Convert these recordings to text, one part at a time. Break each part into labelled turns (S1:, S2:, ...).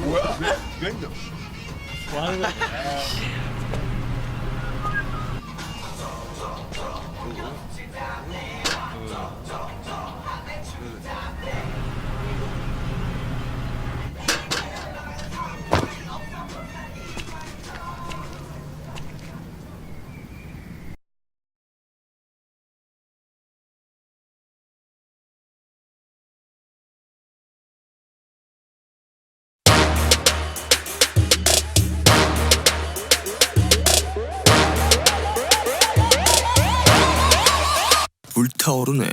S1: 뭐야? 랜덤.
S2: 뭐 하는 거야?
S3: 불타오르네.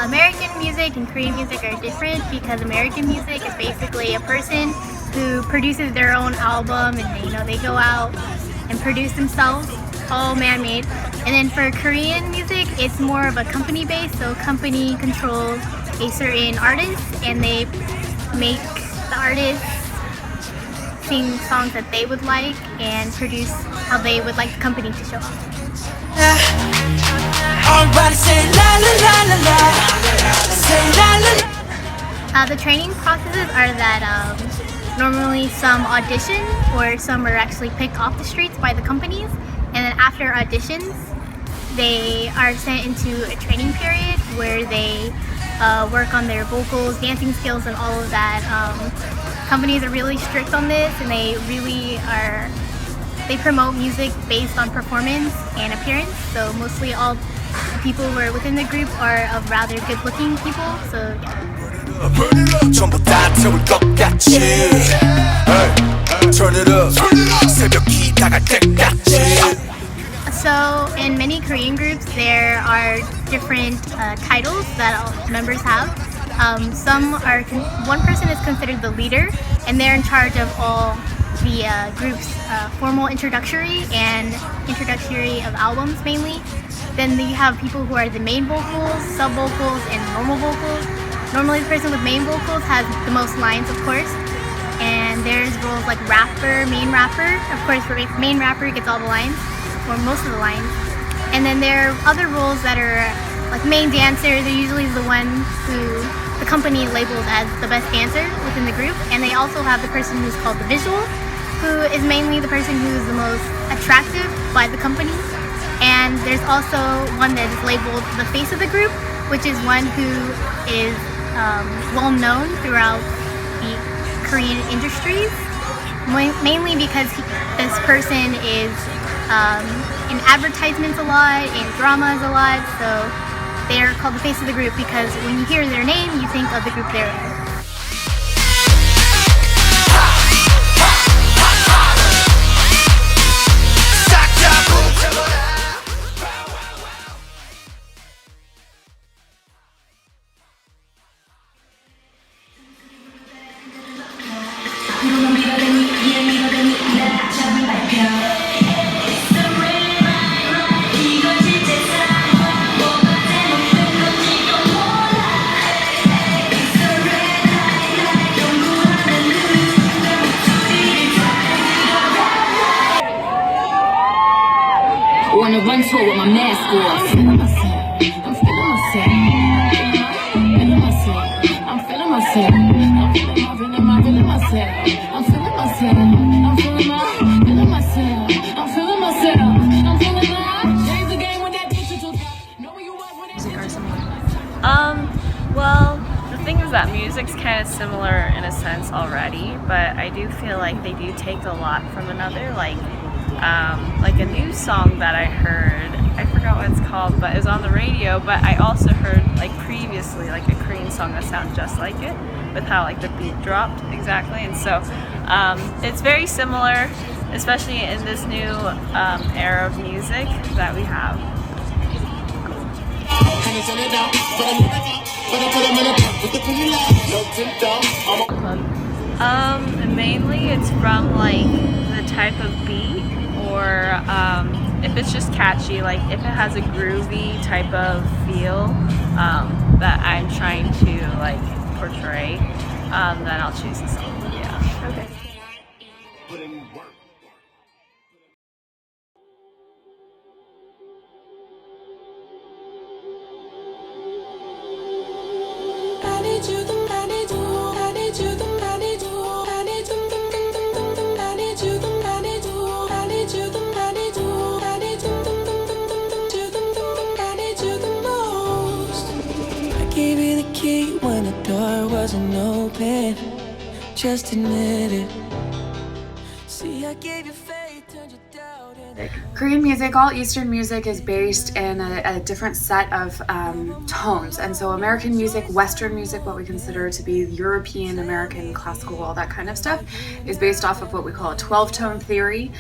S4: American music and Korean music are different because American music is basically a person who produces their own album and they go out and produce themselves, all man-made. And then for Korean music, it's more of a company base, so company controls a certain artist and they make the artist sing songs that they would like and produce how they would like the company to show up. The training processes are that normally some audition or some are actually picked off the streets by the companies, and then after auditions they are sent into a training period where they work on their vocals, dancing skills, and all of that. Companies are really strict on this, and they promote music based on performance and appearance, so mostly all people who are within the group are of rather good looking people, so yeah. So in many Korean groups there are different titles that all members have. One person is considered the leader, and they're in charge of all the group's formal introductory of albums mainly. Then you have people who are the main vocals, sub vocals, and normal vocals. Normally the person with main vocals has the most lines, of course, and there's roles like rapper, main rapper. Of course, for main rapper gets all the lines, or most of the lines. And then there are other roles that are like main dancer. They're usually the one who the company labeled as the best dancer within the group. And they also have the person who's called the visual, who is mainly the person who's the most attractive by the company. And there's also one that is labeled the face of the group, which is one who is well known throughout the Korean industries, mainly because this person is in advertisements a lot, in dramas a lot, so they're called the face of the group because when you hear their name, you think of the group they're in.
S5: On a run tour with my mask off. I'm feeling myself. I'm feeling myself. I'm feeling myself. I'm feeling myself. I'm feeling myself. I'm feeling myself. I'm feeling my. Change the game with that digital. Know where you was when
S6: Music are similar. Well, the thing is that music's kind of similar in a sense already, but I do feel like they do take a lot from another. Like a new song that I heard, I forgot what it's called, but it was on the radio, but I also heard like previously like a Korean song that sounds just like it, with how like the beat dropped exactly, and so it's very similar, especially in this new era of music that we have. Mainly it's from like the type of beat, or if it's just catchy, like if it has a groovy type of feel, like portray, then I'll choose the song. Yeah.
S3: Okay.
S5: Gave you the key when the door wasn't open. Just admit it. See, I gave you faith, turned you doubt into
S3: Korean music, all Eastern music, is based in a different set of tones. And so American music, Western music, what we consider to be European, American, classical, all that kind of stuff, is based off of what we call a 12-tone theory.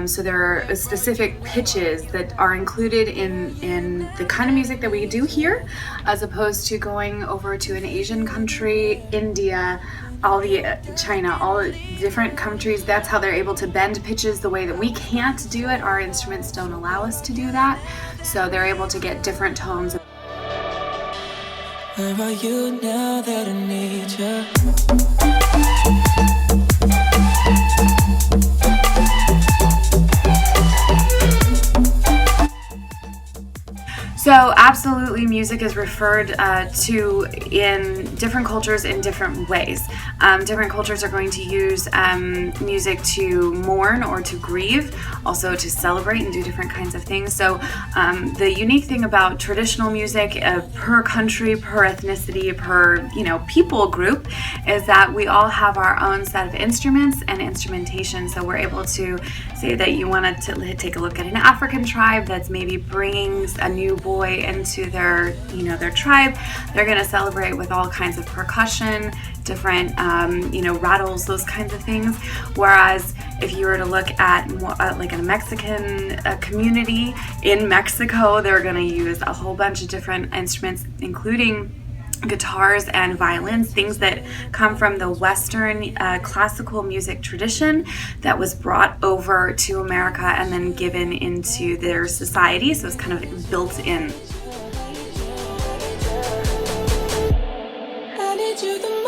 S3: So there are specific pitches that are included in the kind of music that we do here, as opposed to going over to an Asian country, India, China, all the different countries. That's how they're able to bend pitches the way that we can't do it. Our instruments don't allow us to do that. So they're able to get different tones.
S5: where are you now that I need you?
S3: So absolutely, music is referred to in different cultures in different ways. Different cultures are going to use music to mourn or to grieve, also to celebrate and do different kinds of things. So the unique thing about traditional music per country, per ethnicity, per people group, is that we all have our own set of instruments and instrumentation. So we're able to say that you want to take a look at an African tribe that's maybe bringing a new boy into their tribe. They're going to celebrate with all kinds of percussion, different rattles, those kinds of things. Whereas if you were to look at like a Mexican community in Mexico, they're going to use a whole bunch of different instruments, including guitars and violins, things that come from the Western classical music tradition that was brought over to America and then given into their society. So it's kind of built in.
S5: I need you the